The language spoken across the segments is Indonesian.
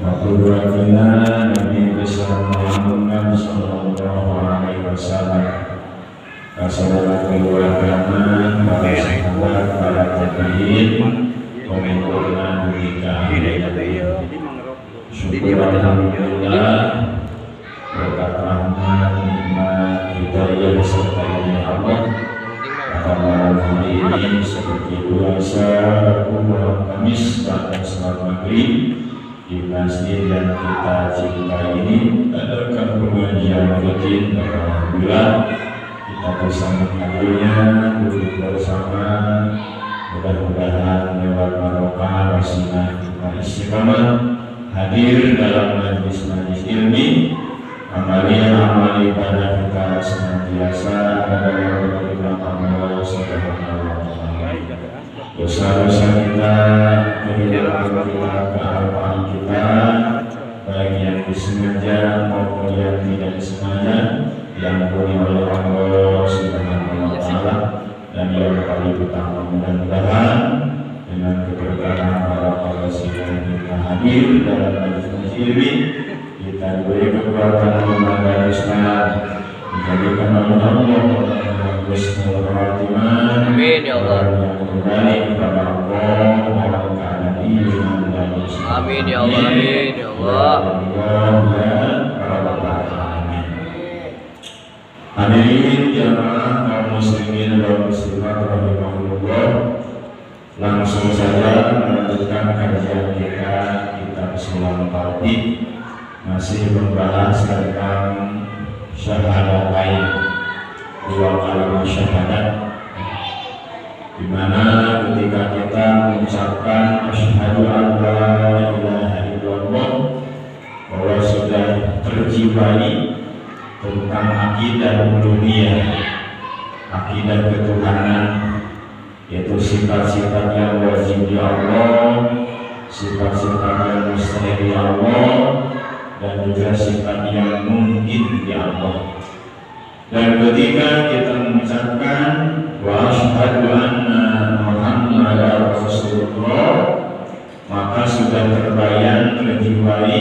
Qudwatina Nabi besar Muhammad sallallahu alaihi wasallam, Rasulullah agama, para sahabat, para tabi'in, pengikutnya mereka. Syukur alhamdulillah berkat rahmat, nikmat, hidayah serta izin Allah. Pada malam hari ini seperti biasa, malam Kamis pada salat maghrib di masjid yang kita cintai ini adakan pengajian rutin. Alhamdulillah kita bersama tentunya duduk bersama, mudah-mudahan lewat barokah wasilah kita istiqamah hadir dalam majlis-majlis ilmi, amal ibadah kita senantiasa ada yang berkenan Allah Subhanahu wa taala. Dosa-dosa kita, kehilangan kita, kealpaan kita, baik yang disengaja maupun yang tidak disengaja, diampuni oleh Allah Subhanahu wa taala. Dan yang paling utama, mudah-mudahan dengan keberkahan para sidang kita hadir dalam majlis ilmi, kita diberi kekuatan memandang Islam, dijadikan oleh Allah husnul khatimah. Amin ya Allah. Kembali kepada Allah dalam keadaan iman dan Islam. Amin ya Allah. Amin ya Allah. Hadirin jamaah kaum muslimin dan muslimat rahimahullah, langsung saja melanjutkan kajian kita kitab Sulam Tauhid, masih membahas tentang syahadatain, dua kalimat syahadat, di mana ketika kita mengucapkan asyhadu an la ilaha illallah, bahwa sudah terjiwai tentang akidah uluhiyah, akidah ketuhanan, yaitu sifat-sifat yang wajib di Allah, sifat-sifat yang mustahil di Allah, dan juga sifat yang mungkin di Allah. Dan ketika kita mengucapkan wa asyhadu anna Muhammadar Rasulullah, maka sudah terbayang, terjiwai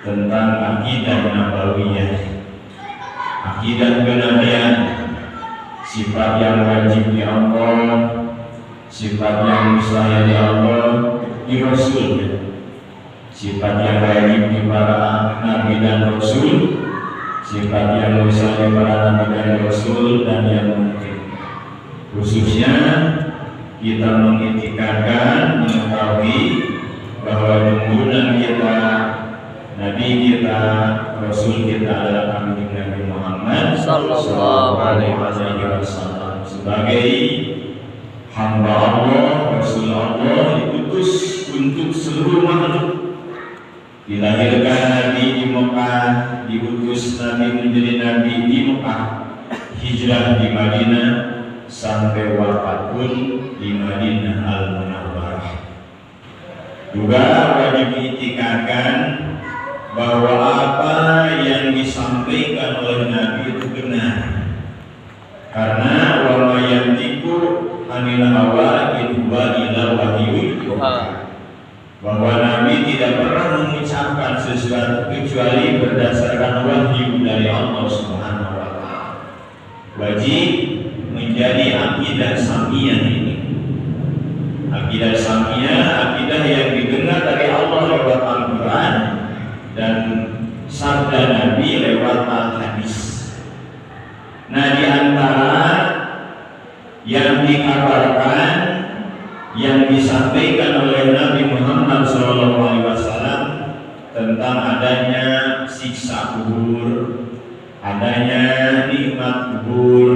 tentang akidah nabawiyah, akidah kenabian, sifat yang wajib di Allah, sifat yang mustahil di Allah di Rasul, sifat yang wajib di para nabi dan Rasul, sifat yang mustahil di para nabi dan Rasul, dan yang mungkin. Khususnya kita mengitikadkan, mengetahui bahwa junjungan kita, nabi kita, Rasul kita adalah kambing Nabi Muhammad sallallahu alaihi wasallam, sebagai hamba Allah, Rasul Allah, diutus untuk seluruh makhluk. Dilahirkan Nabi di Mekah, diutus Nabi menjadi Nabi di Mekah, hijrah di Madinah, sampai wafat pun di Madinah Al-Munawwarah. Juga wajib diitikadkan bahwa apa yang disampaikan oleh Nabi itu benar, karena wa ma yantiqu anil hawa in huwa illa wahyun yuha, bahwa Nabi tidak pernah mengucapkan sesuatu kecuali berdasarkan wahyu dari Allah Subhanahu wa taala. Wajib menjadi akidah samiyah ini. Akidah samiyah, akidah yang didengar dari Allah lewat Al-Quran dan sabda Nabi lewat al-hadis. Nah, di antara yang dikabarkan, yang disampaikan oleh Nabi Muhammad SAW tentang adanya siksa kubur, adanya nikmat kubur,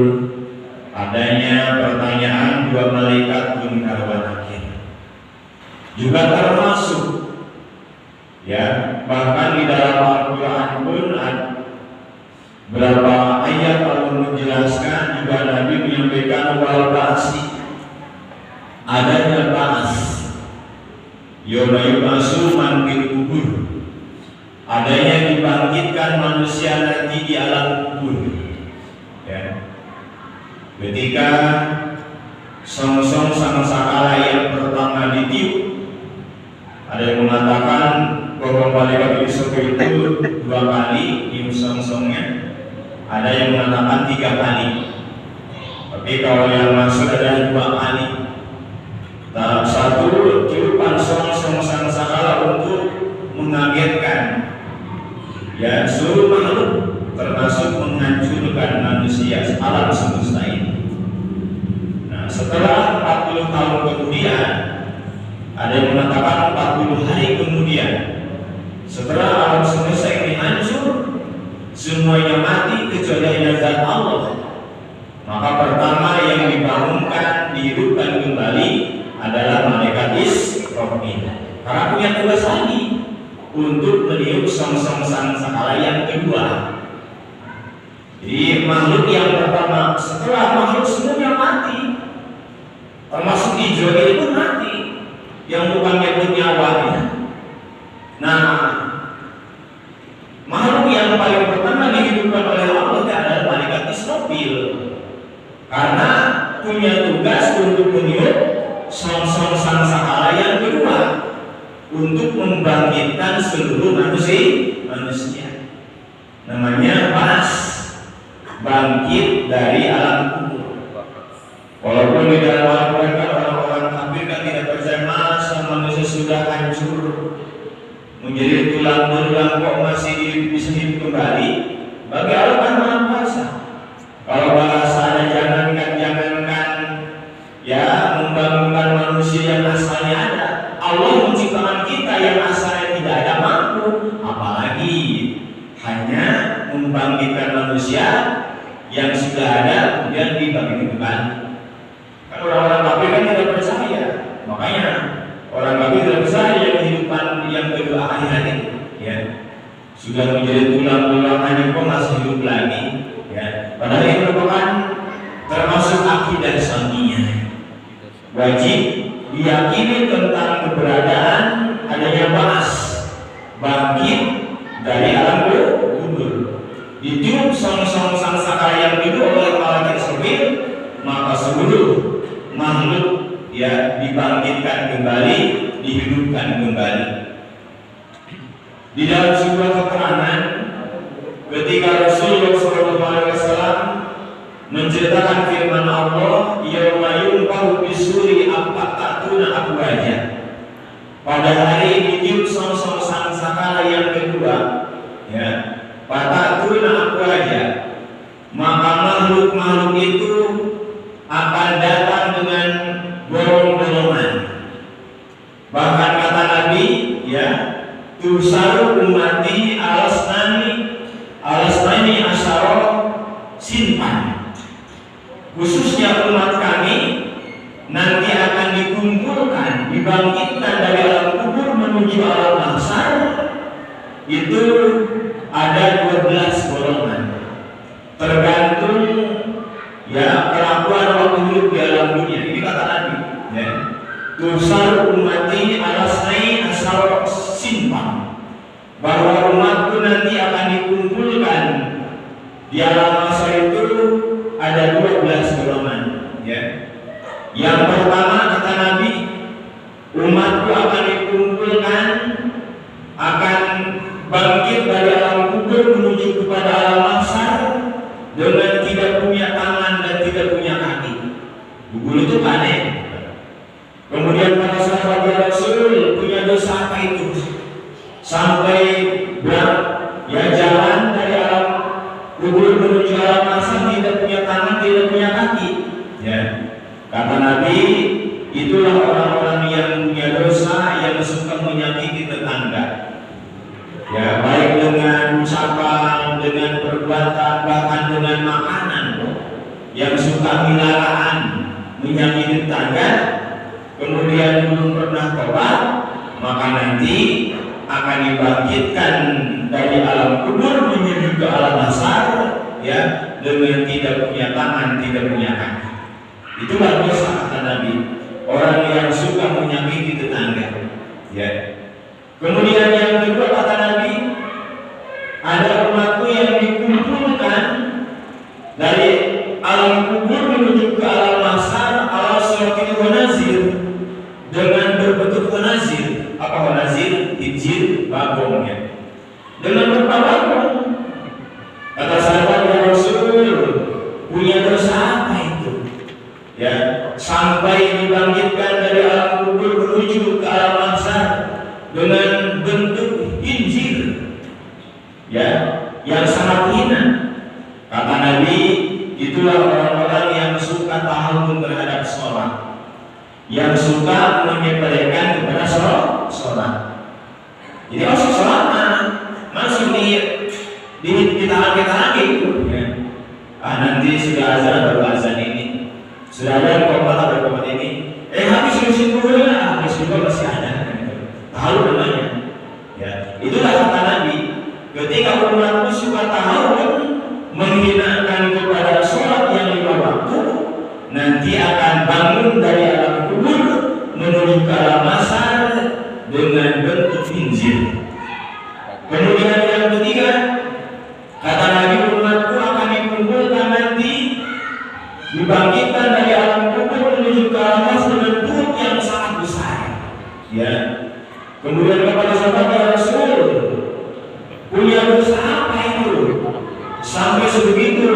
adanya pertanyaan dua malaikat munkar wa nakir, juga termasuk ya, bahkan di dalam Al-Quran pun berapa ayat Allah menjelaskan, juga Nabi menyampaikan wal ba'si, adanya ba'as, yauma yub'atsu man fil kubur, adanya dibangkitkan manusia nanti di alam kubur. Ya. Ketika song-song sang sakala yang pertama ditiup, ada yang mengatakan bahwa malaikat di surga itu 2 kali diusung-usungnya, ada yang mengatakan 3 kali, tapi kalau yang masuk ada 2 kali. Tahap 1 tiupan song-song sangkala untuk mengagetkan ya seluruh makhluk, termasuk menghancurkan manusia alam semesta ini. Nah, setelah 40 tahun kemudian, ada yang mengatakan 40 hari kemudian, setelah alam semesta ini hancur, semuanya mati kecuali hanya zat Allah, maka pertama yang dibangunkan, dihidupkan kembali adalah malaikat Israfil. Karena punya tugas lagi untuk meniup song-song sangkala yang kedua. Jadi makhluk yang pertama, setelah makhluk semuanya mati, termasuk Israfil pun mati, yang bukan nyebut nyawanya. Nah, makhluk yang paling pertama dihidupkan oleh Allah adalah malaikat Israfil, karena punya tugas untuk meniup song-song sangkala yang kedua, untuk membangkitkan seluruh manusia. Namanya ba'ats, bangkit dari alam kubur. Walaupun di dalam Al-Quran kan orang-orang kafir kan tidak percaya masa manusia sudah hancur menjadi tulang belulang kok masih bisa hidup kembali. Bagi Allah kan maha kuasa. Kalau bahasanya jangankan ya membangunkan manusia yang asalnya ada, Allah menciptakan kita yang asalnya tidak ada mampu, apalagi hanya membangkitkan manusia yang sudah ada kemudian dibangkitkan kembali. Kan orang-orang kafir kan tidak percaya, makanya orang kafir tidak percaya yang kehidupan yang kedua akhirat ini, ya sudah menjadi tulang-tulangan kok masih hidup lagi, ya padahal ini merupakan termasuk akidah Islamiyah. Wajib diyakini tentang keberadaan adanya ba'ats, bangkit dari alam kubur. Ditiup song-song sangkala yang kedua oleh malaikat Israfil, maka seluruh makhluk ya dibangkitkan kembali, dihidupkan kembali. Di dalam sebuah keterangan ketika Rasulullah SAW menceritakan firman Allah, yauma yunfahu bisuri afatuna afwaja, pada hari ditiup song-song sangkala yang kedua, ya fatatuna afwaja, maka makhluk-makhluk itu akan datang dengan golong-golongan. Bahkan kata Nabi, ya tusaru ummati alasnani asyara sinfan, khususnya umat kami nanti akan dikumpulkan, dibangkitkan dari alam kubur menuju alam mahsyar, itu ada 12 golongan, tergantung ya kelakuan waktu hidup di alam dunia. Ini kata Nabi, ya tusar ummati alasnai asyara sinfan, bahwa umatku nanti akan dikumpulkan di alam mahsyar itu ada 12 golongan, ya. Yang pertama kata Nabi, umatku akan dikumpulkan, akan bangkit dari alam kubur menuju kepada alam mahsyar dengan tidak punya tangan dan tidak punya kaki. Kubur itu panen. Kemudian para sahabat Rasul punya dosa apa itu? Sampai ya jalan dari alam kubur menuju alam mahsyar tidak punya tangan, tidak punya kaki. Ya. Kata Nabi, itulah orang-orang yang punya dosa, yang suka menyakiti tetangga. Ya, baik dengan ucapan, dengan perbuatan, bahkan dengan makanan. Yang suka milaraan, menyakiti tetangga, kemudian belum pernah tobat, maka nanti akan dibangkitkan dari alam kubur menuju ke alam mahsyar, ya, dengan tidak punya tangan, tidak punya kaki. Itulah dosa kata Nabi, orang yang suka menyakiti tetangga, ya. Kemudian yang kedua kata Nabi, ada umatku yang dikumpulkan dari alam kubur menuju ke alam mahsyar ala suratil wanazir, dengan berbentuk wanazir. Apa wanazir? Hijir, berbagong ya. Dengan berbagong, kata sahabat ya Rasul, punya dosa apa itu? Ya, sampai dibangkitkan dari alam kubur menuju ke alam mahsyar dengan bentuk injil, ya, yang sangat hina. Kata Nabi, itulah orang-orang yang suka tahallul terhadap sholat, yang suka menyepelekan kepada sholat. Jadi masuk sholat masuk di tangan kita lagi ya. Nanti sudah azan baru azan ini, sudah ada komat berkomat ini, habis musim dulu lah, habis juga masih ada tahallul namanya ya. Itulah kata Nabi, ketika umatku suka tahallul menghinakan kepada sholat yang 5 waktu, nanti akan bangun dari alam kubur menuju ke alam mahsyar dengan bentuk injil. Kemudian yang ketiga, kata Nabi, umatku akan dikumpulkan nanti, dibangkitkan dari alam kubur menuju ke alam mahsyar dengan bentuk yang sangat besar. Ya. Kemudian kepada sahabat ya Rasul, punya dosa apa itu? Sampai sebegitu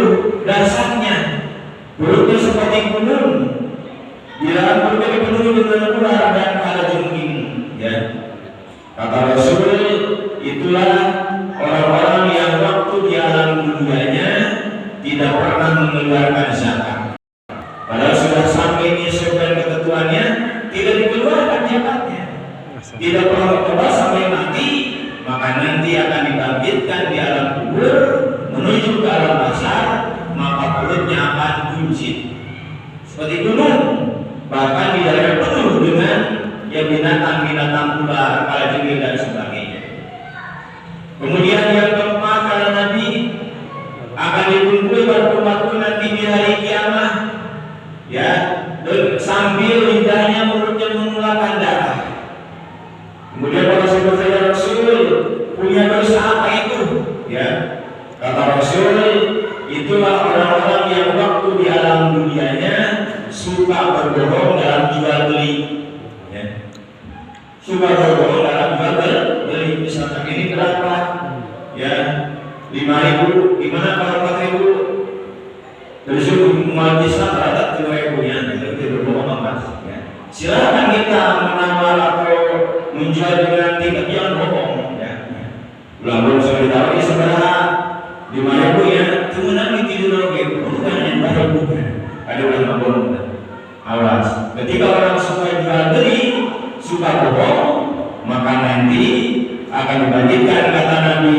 dasarnya, perutnya seperti gunung, di dalam perutnya dipenuhi dengan ular dan kalajengking. Ya. Kata Rasul, itulah orang-orang yang waktu di alam dunianya tidak pernah mengeluarkan zakat. Padahal sudah sampai nyesuaikan ketentuannya, tidak dikeluarkan zakatnya. Tidak pernah bertobat sampai mati, maka nanti akan dibangkitkan di alam kubur menuju ke alam mahsyar, maka perutnya akan buncit seperti gunung, bahkan di dalamnya penuh dengan ya binatang-binatang ular, kalajengking dan sebagainya. Kemudian yang keempat, kata Nabi, akan dikumpulkan umatku nanti di hari kiamat, ya, sambil lidahnya mulutnya mengeluarkan darah. Kemudian para sahabat saya Rasul, punya dosa apa itu? Ya, kata Rasul, itulah orang-orang yang waktu di alam dunianya suka berbohong dalam jual beli. Ya. Suka berbohong dalam jual beli. Misalkan ini berapa? Ya, 5.000. Gimana kalau 4.000? Terus umat Islam terhadap 5.000 ya, itu berbohong mas. Ya. Silakan kita menawar atau menjual dengan tingkat yang bohong. Ya. Belum sudah ditaruh ini sebenarnya 5.000 ya, cuma nanti tidur lagi, bukan yang baru ada orang ngomong. Awas, ketika orang suka jual beli, suka bohong, maka nanti akan dibangkitkan kata Nabi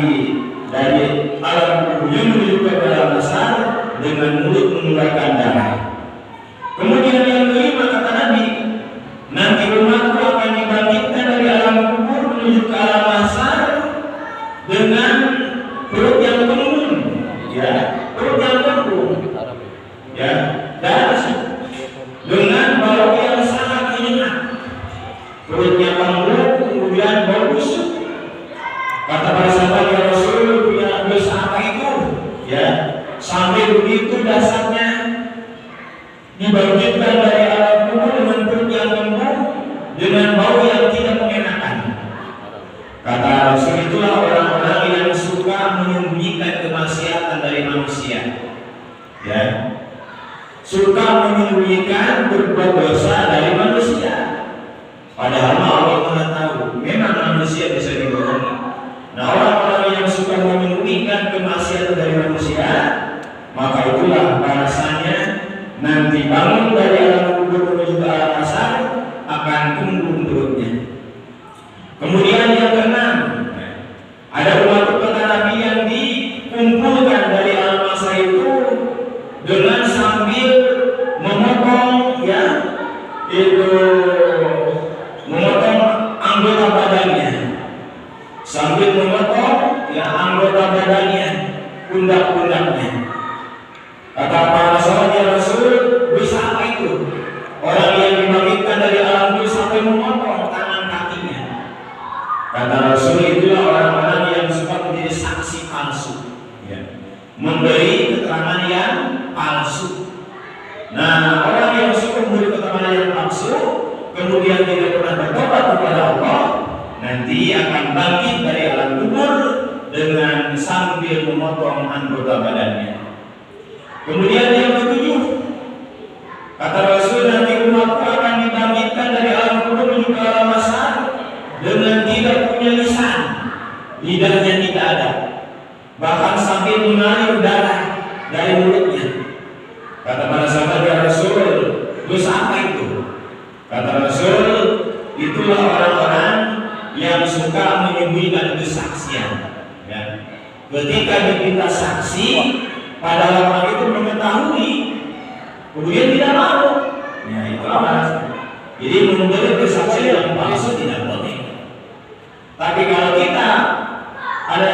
dari alam kubur menuju ke alam mahsyar dengan mulut mengeluarkan darah. Kemudian yang kelima, kata Nabi, nanti umatku akan dibangkitkan dari alam kubur menuju ke alam mahsyar dengan perut yang penuh, ya, perut yang penuh, ya, dan dengan bau yang sangat menyengat. Perutnya penuh, kemudian bau busuk. Kata para sahabat ya Rasul, punya dosa apa itu? Ya, sampai begitu dasarnya dibangkitkan dari alam kubur dengan perut yang penuh, dengan bau yang tidak mengenakan. Kata Rasul, itulah orang-orang yang suka menyembunyikan kemaksiatan dari manusia. Ya, suka menyembunyikan berbuat dosa dari manusia. Padahal Allah Maha tahu, memang manusia bisa dibohongi. Nah, orang-orang yang suka menyembunyikan kemaksiatan dari manusia, maka itulah balasannya nanti bangun dari alam kubur menuju ke alam mahsyar akan tumbuh perutnya. Kemudian yang keenam, ada umat kata Nabi yang dikumpulkan dari alam mahsyar itu dengan sambil memotong, ya, itu memotong anggota badannya, sambil memotong ya anggota badannya, pundak-pundaknya. Kata para sahabat Rasul, bisa apa itu? Orang yang dibangkitkan dari alam kubur sampai memotong tangan kakinya. Kata Rasul, itulah orang-orang yang suka menjadi saksi palsu, ya, memberi keterangan yang palsu. Nah, orang yang suka memberi keterangan yang palsu, kemudian tidak pernah bertobat kepada Allah, nah nanti akan bangkit dari alam kubur dengan sambil memotong anggota badannya. Kemudian yang ketujuh, kata Rasul, nanti umatku akan dibangkitkan dari alam kubur menuju ke alam mahsyar dengan tidak punya lisan, lidahnya tidak ada, bahkan sambil mengalir darah dari mulutnya. Kata para sahabat, ya Rasul, dosa apa itu? Kata Rasul, itulah orang-orang yang suka menyembunyikan kesaksian. Ya. Ketika diminta saksi, padahal orang itu mengetahui, kemudian tidak mau. Ya, itu apa? Jadi memberi kesaksian yang palsu tidak boleh. Tapi kalau kita ada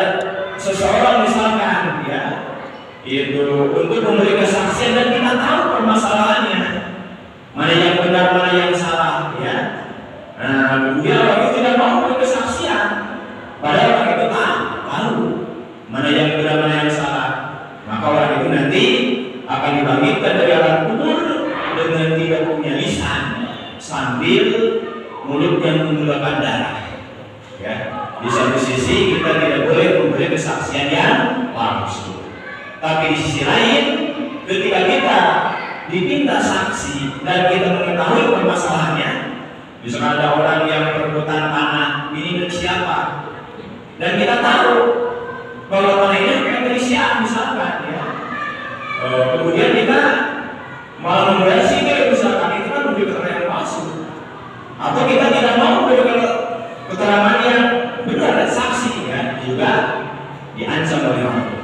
seseorang misalkan, ya, itu untuk memberi kesaksian dan kita tahu permasalahannya, mana yang benar, mana yang salah, ya. Nah, kemudian orang itu tidak mau memberi kesaksian, padahal orang itu tahu mana yang benar, mana yang salah, maka orang itu nanti akan dibangkitkan dari alam kubur dengan tidak punya lisan, sambil mulutnya mengeluarkan darah. Ya, di satu sisi kita tidak boleh memberi kesaksian yang palsu, tapi di sisi lain, ketika kita diminta saksi dan kita mengetahui permasalahannya, misalkan ada orang yang perebutan tanah ini milik siapa, dan kita tahu bahwa tanah ini milik siapa misalkan, ya. Kemudian kita malah memberasi misalkan, itu kan memberi keterangan yang palsu, atau kita tidak mau memberi keterangan yang benar dan saksi, ya, juga diancam oleh Allah.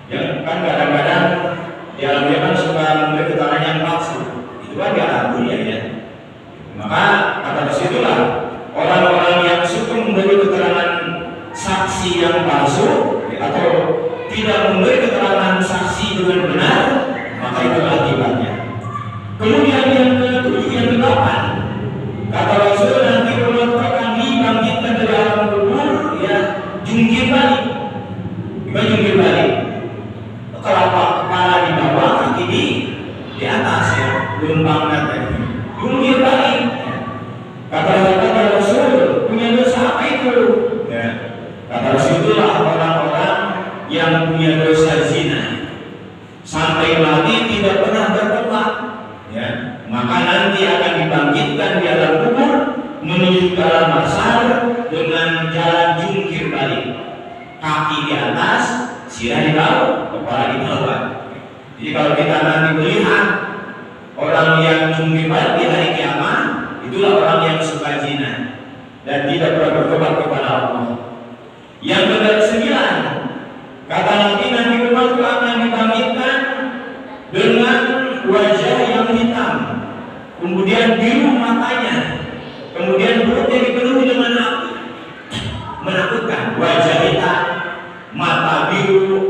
Ya kan kadang-kadang di alam dia kan suka memberi keterangan yang palsu, itu kan di alam dunia, ya. Maka kata disitulah orang-orang yang suka memberi keterangan saksi yang palsu, ya, atau tidak memberi keterangan saksi dengan benar, maka itu akibatnya. Kemudian yang ketujuh, yang kedelapan, kata Rasul, nanti umat akan dibangkitkan dari alam kubur, ya, jungkir balik. Gimana jungkir balik? Telapak kepala di bawah, kaki di atas, ya, lumbang tadi. Jungkir balik. Kata Rasul, punya dosa apa itu? Ya. Kata Rasul, itulah orang-orang yang punya dosa zina, sampai mati tidak pernah bertobat, ya. Maka nanti akan dibangkitkan di alam kubur menuju ke alam mahsyar dengan jalan jungkir balik, kaki di atas, sirah di bawah, kepala di bawah. Jadi kalau kita nanti melihat orang yang jungkir balik di hari kiamat, itulah orang yang suka zina dan tidak pernah bertobat kepada Allah. Yang ke-9, kata Nabi, nanti umatku akan dibangkitkan dengan wajah yang hitam, kemudian biru matanya, kemudian perutnya dipenuhi dengan api, menakutkan. Wajah hitam, mata biru,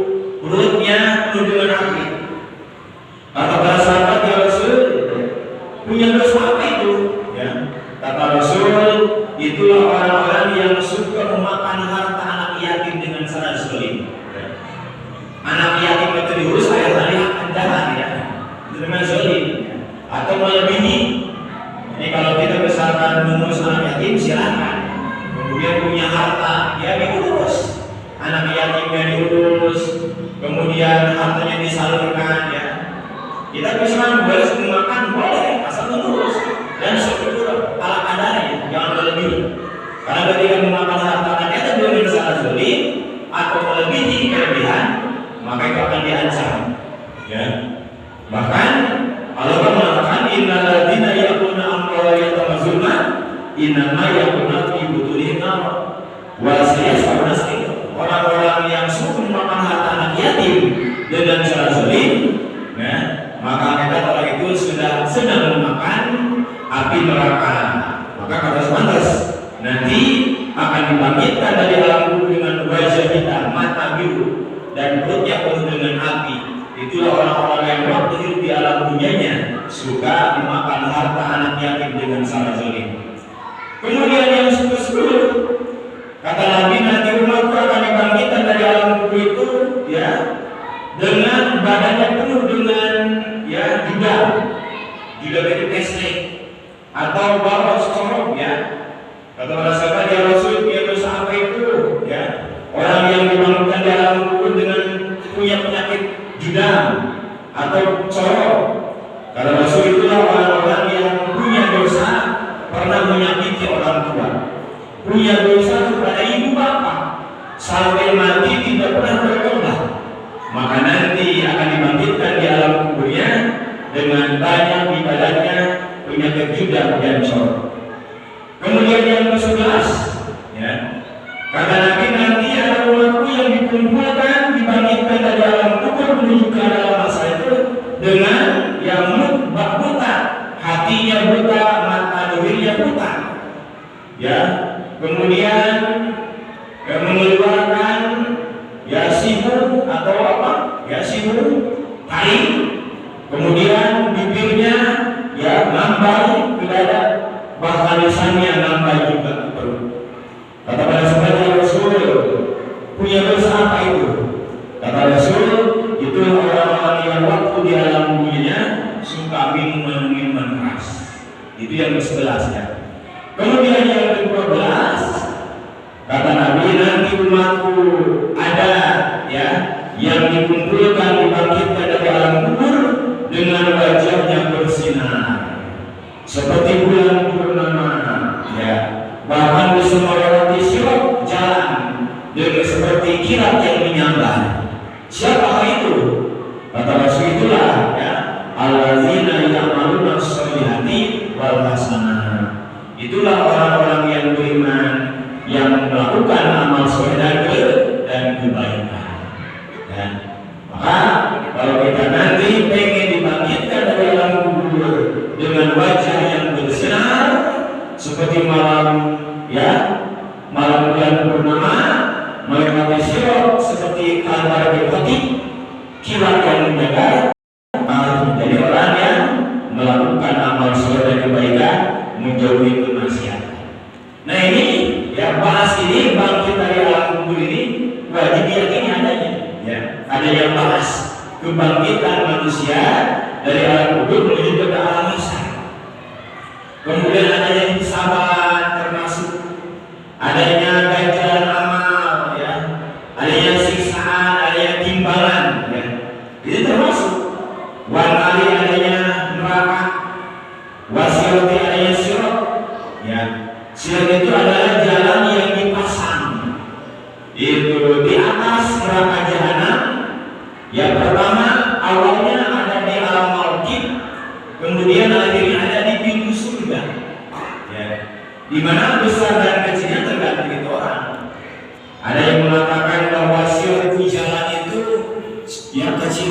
perutnya penuh dengan api. Kata para sahabat, ya Rasul, punya dosa apa itu? Ya. Kata Rasul, itulah orang-orang yang suka memakan harta anak yatim dengan cara zalim. Anak yatim itu diurus ayah-ayah andalan, ya, dengan zalim atau melebihi. Jadi kalau kita misalkan mengurus anak yatim, silakan. Kemudian punya harta, ya, diurus. Anak yatimnya diurus, kemudian hartanya disalurkan, ya. Kita bisa membalas memakan, boleh, asal mengurus dan syukur ala kadarnya, jangan berlebihan. Karena ketika memakan harta anak yatim dengan cara zalim atau melebihi kelebihan, maka itu akan diancam, ya. Bahkan Allah mengatakan, innal ladzina ya'kuluna amwala yatama zulman innama ya'kuluna fi butunihim nar wa sayasqawna sa'ira. Orang-orang yang suka memakan harta anak yatim dengan cara zalim, ya, maka mereka orang itu sudah sedang memakan api neraka. Maka kata semantas, nanti akan dibangkitkan dari alam kubur dengan wajah hitam, mata biru, dan perutnya penuh dengan api. Itulah orang-orang yang waktu hidup di alam dunianya suka memakan harta anak yatim dengan cara zalim. Kemudian yang ke-10, kata Nabi, nanti umatku akan dibangkitkan dari alam kubur itu, ya, dengan badannya penuh dengan, ya, juga itu pesek atau baros corok, ya. Kata para sahabat, ya Rasul, sampai mati tidak pernah bertobat, maka nanti akan dibangkitkan di alam kuburnya dengan banyak ibadahnya, penyakit judak dan cor. Kemudian yang ke-11, ya, kata Nabi, nanti ada umatku yang dikumpulkan, dibangkitkan dari alam kubur menuju ke alam masa itu dengan yang buta, hatinya buta, mata dirinya buta, ya. Kemudian mengeluarkan ya sibu atau apa, ya sibu taring, kemudian bibirnya ya nambai ke dada, bahkan lisannya nambai juga ke perut. Kata pada sahabat Rasul, punya dosa apa itu? Kata Rasul, itu orang-orang yang waktu di alam dunia suka minuman keras. Itu yang ke-11 ya. Kemudian yang ke-12, kata Nabi, nanti umatku ada ya yang dikumpulkan, dibangkitkan dari alam kubur dengan wajahnya bersinar seperti bulan purnama, ya, bahkan bisa melewati sirat jalan dengan seperti kilat yang menyambar. Siapa itu? Kata Rasul, itulah ya allazina ya'maluna sholihati wal hasanah. Itulah orang-orang yang beriman, yang melakukan amal soleh dan kebaikan. Dan maka kalau kita nanti pengen dibangkitkan dari alam kubur dengan wajah yang bersinar seperti malam ya, malam bulan purnama, melewati sirat seperti kabar berhati, kilat yang menjaga, harus menjadi orang yang melakukan amal soleh dan kebaikan, menjauhi kemaksiatan. Nah ini ya, bahas ini bangkit dari alam kubur ini wajib diyakini adanya. Ya, ada yang bahas kebangkitan manusia dari alam kubur menuju ke alam mahsyar. Kemudian adanya hisaban, termasuk adanya ganjaran amal, ya, adanya siksaan, adanya timbangan, ya. Itu termasuk wanali, adanya neraka, wasilati, adanya sirat, ya. Sirat itu adalah jalan yang dipasang itu di atas neraka jahanam. Yang pertama awalnya ada di alam maut, kemudian akhirnya ada di pintu surga, ya, di mana besar dan kecilnya tergantung itu orang. Ada yang mengatakan bahwa sirat jalan itu yang kecil